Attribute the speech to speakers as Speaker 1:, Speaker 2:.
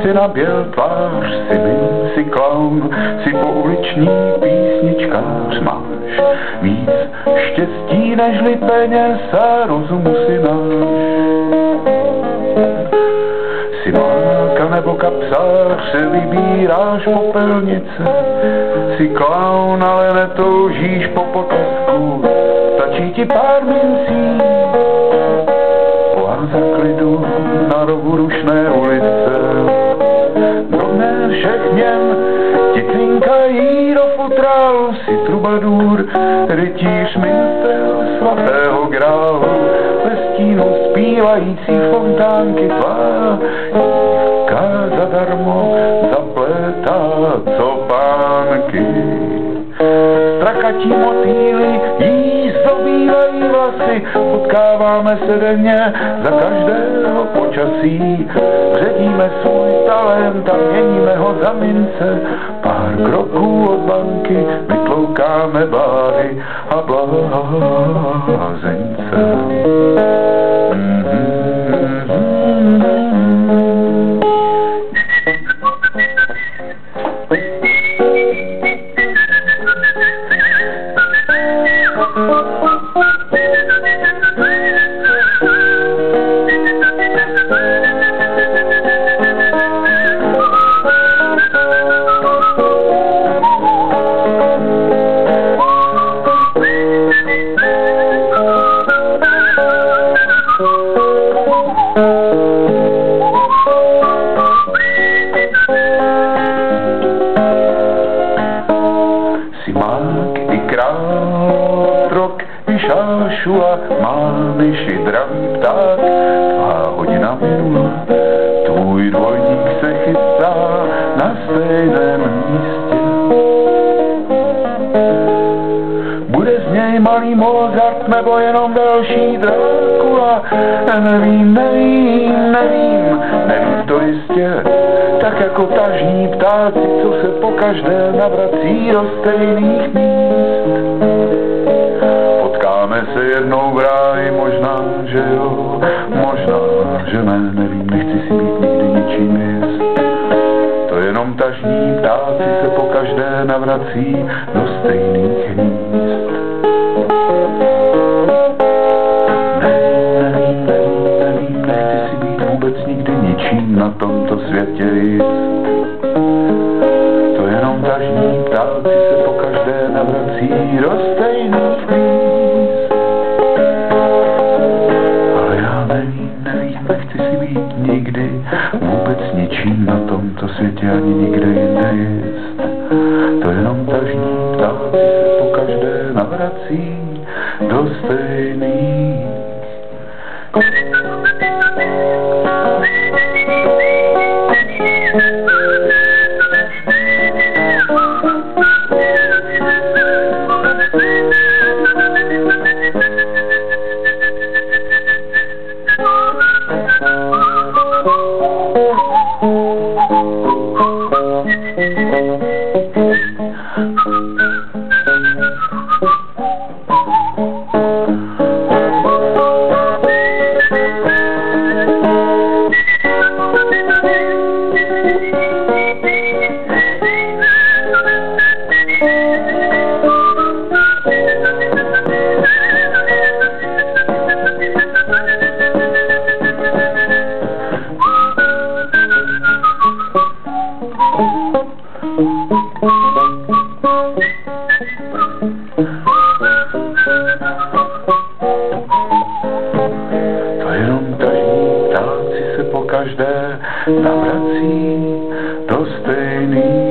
Speaker 1: si naběl tvář, si mým, si klaun, si pouliční písničkář. Máš víc štěstí nežli peněz a rozumu si náš. Si máka nebo kapsář, se vybíráš popelnice. Si klaun, ale netoužíš po potlesku, stačí ti pár mincí. Oáza klidu na rohu rušné ulice. Drobné všechněm ti cinkají do futrálu. Si trubadůr, rytíř minstrel svatého grálu. Ve stínu zpívající fontánky tvá dívka zadarmo zaplétá copánky. Strakatí motýly jí zdobívají vlasy, potkáváme se denně za každého počasí. Ředíme svůj talent a měníme ho za mince, pár kroků od banky vytloukáme báry a blázence. Šášu a má myši dravý pták, tvá hodina minula, tvůj dvojník se chystá na stejném místě. Bude z něj malý Mozart nebo jenom další Drákula, nevím to jistě, tak jako tažní ptáci, co se pokaždé navrací do stejných míst. Potkáme se jednou v ráji, možná, že jo, možná, že ne, nevím, nechci si být nikdy ničím jist. To jenom tažní ptáci se pokaždé navrací do stejných hnízd. Nevím, nechci si být vůbec nikdy ničím na tomto světě jist. To jenom tažní ptáci se pokaždé navrací do stejných míst. Ale já nevím, nechci si být nikdy vůbec ničím na tomto světě ani nikde jinde jist. To jenom tažní ptáci se pokaždé navrací do stejných. To jenom tažní ptáci se pokaždé navrací do stejných